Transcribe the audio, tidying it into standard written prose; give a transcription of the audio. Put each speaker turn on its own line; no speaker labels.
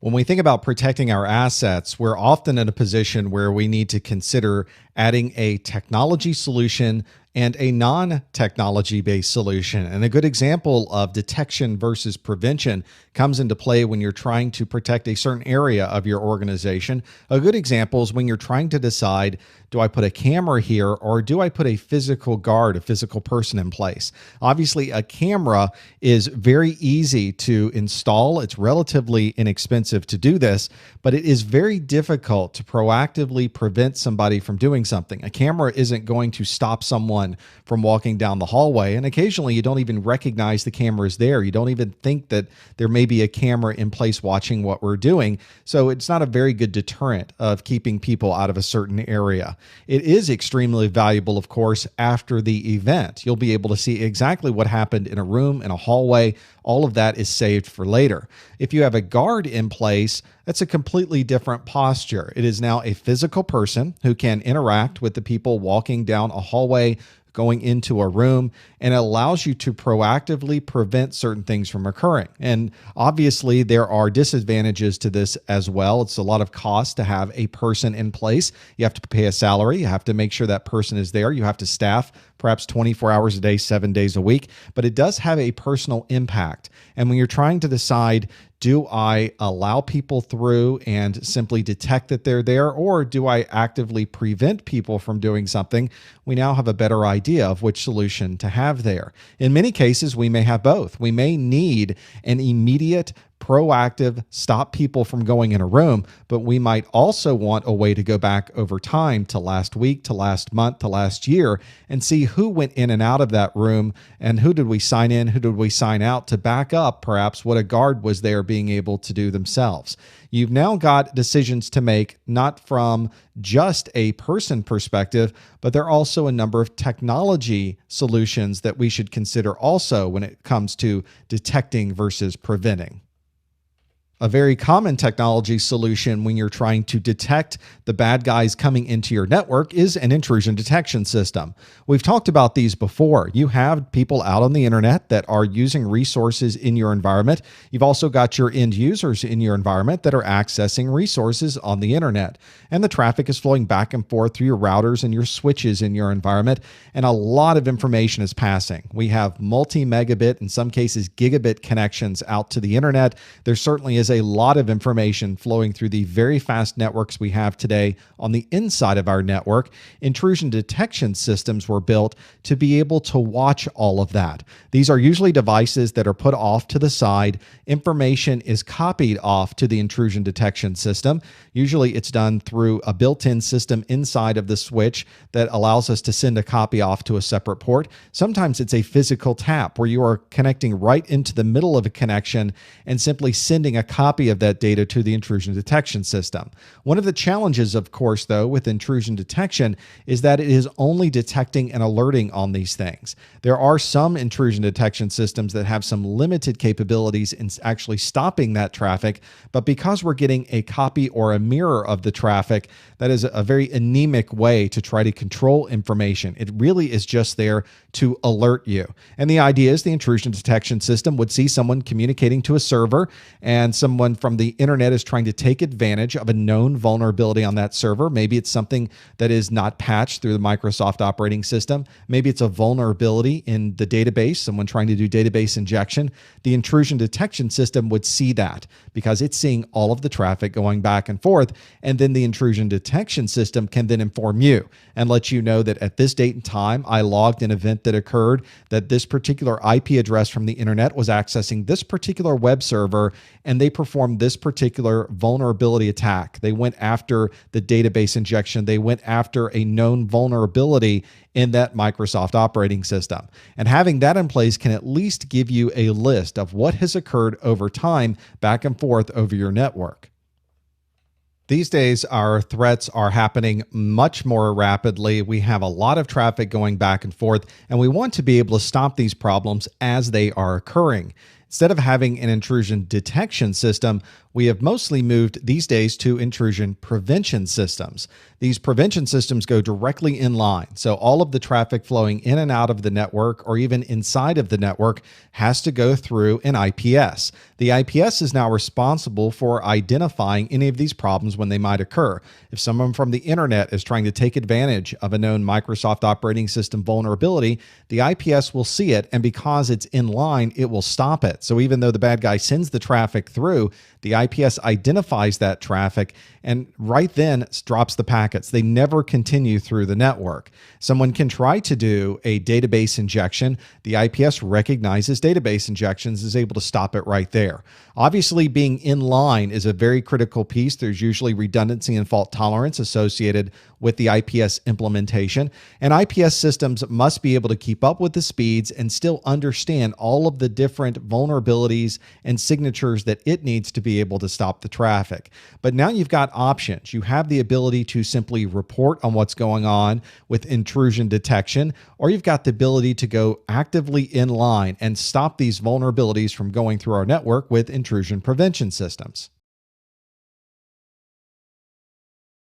When we think about protecting our assets, we're often in a position where we need to consider adding a technology solution and a non-technology based solution. And a good example of detection versus prevention comes into play when you're trying to protect a certain area of your organization. A good example is when you're trying to decide, do I put a camera here or do I put a physical guard, a physical person in place? Obviously, a camera is very easy to install. It's relatively inexpensive to do this, but it is very difficult to proactively prevent somebody from doing something. A camera isn't going to stop someone from walking down the hallway, and occasionally you don't even recognize the camera is there. You don't even think that there may be a camera in place watching what we're doing, so it's not a very good deterrent of keeping people out of a certain area. It is extremely valuable, of course, after the event. You'll be able to see exactly what happened in a room, in a hallway. All of that is saved for later. If you have a guard in place, that's a completely different posture. It is now a physical person who can interact with the people walking down a hallway, going into a room, and it allows you to proactively prevent certain things from occurring. And obviously, there are disadvantages to this as well. It's a lot of cost to have a person in place. You have to pay a salary. You have to make sure that person is there. You have to staff perhaps 24 hours a day, 7 days a week, but it does have a personal impact. And when you're trying to decide, do I allow people through and simply detect that they're there, or do I actively prevent people from doing something? We now have a better idea of which solution to have there. In many cases, we may have both. We may need an immediate proactive stop people from going in a room, but we might also want a way to go back over time to last week, to last month, to last year, and see who went in and out of that room and who did we sign in, who did we sign out, to back up perhaps what a guard was there being able to do themselves. You've now got decisions to make, not from just a person perspective, but there are also a number of technology solutions that we should consider also when it comes to detecting versus preventing. A very common technology solution when you're trying to detect the bad guys coming into your network is an intrusion detection system. We've talked about these before. You have people out on the internet that are using resources in your environment. You've also got your end users in your environment that are accessing resources on the internet. And the traffic is flowing back and forth through your routers and your switches in your environment, and a lot of information is passing. We have multi-megabit, in some cases gigabit connections out to the internet. There certainly is a lot of information flowing through the very fast networks we have today on the inside of our network. Intrusion detection systems were built to be able to watch all of that. These are usually devices that are put off to the side. Information is copied off to the intrusion detection system. Usually it's done through a built-in system inside of the switch that allows us to send a copy off to a separate port. Sometimes it's a physical tap where you are connecting right into the middle of a connection and simply sending a copy of that data to the intrusion detection system. One of the challenges, of course, though, with intrusion detection is that it is only detecting and alerting on these things. There are some intrusion detection systems that have some limited capabilities in actually stopping that traffic, but because we're getting a copy or a mirror of the traffic, that is a very anemic way to try to control information. It really is just there to alert you. And the idea is the intrusion detection system would see someone communicating to a server, and someone from the internet is trying to take advantage of a known vulnerability on that server. Maybe it's something that is not patched through the Microsoft operating system. Maybe it's a vulnerability in the database, someone trying to do database injection. The intrusion detection system would see that because it's seeing all of the traffic going back and forth. And then the intrusion detection system can then inform you and let you know that at this date and time, I logged an event that occurred, that this particular IP address from the internet was accessing this particular web server, and they performed this particular vulnerability attack. They went after the database injection. They went after a known vulnerability in that Microsoft operating system. And having that in place can at least give you a list of what has occurred over time back and forth over your network. These days, our threats are happening much more rapidly. We have a lot of traffic going back and forth, and we want to be able to stop these problems as they are occurring. Instead of having an intrusion detection system, we have mostly moved these days to intrusion prevention systems. These prevention systems go directly in line. So all of the traffic flowing in and out of the network or even inside of the network has to go through an IPS. The IPS is now responsible for identifying any of these problems when they might occur. If someone from the internet is trying to take advantage of a known Microsoft operating system vulnerability, the IPS will see it, and because it's in line, it will stop it. So even though the bad guy sends the traffic through, the IPS identifies that traffic and right then drops the packets. They never continue through the network. Someone can try to do a database injection. The IPS recognizes database injections, is able to stop it right there. Obviously, being in line is a very critical piece. There's usually redundancy and fault tolerance associated with the IPS implementation, and IPS systems must be able to keep up with the speeds and still understand all of the different vulnerabilities and signatures that it needs to be able to stop the traffic. But now you've got options. You have the ability to simply report on what's going on with intrusion detection, or you've got the ability to go actively in line and stop these vulnerabilities from going through our network with intrusion prevention systems.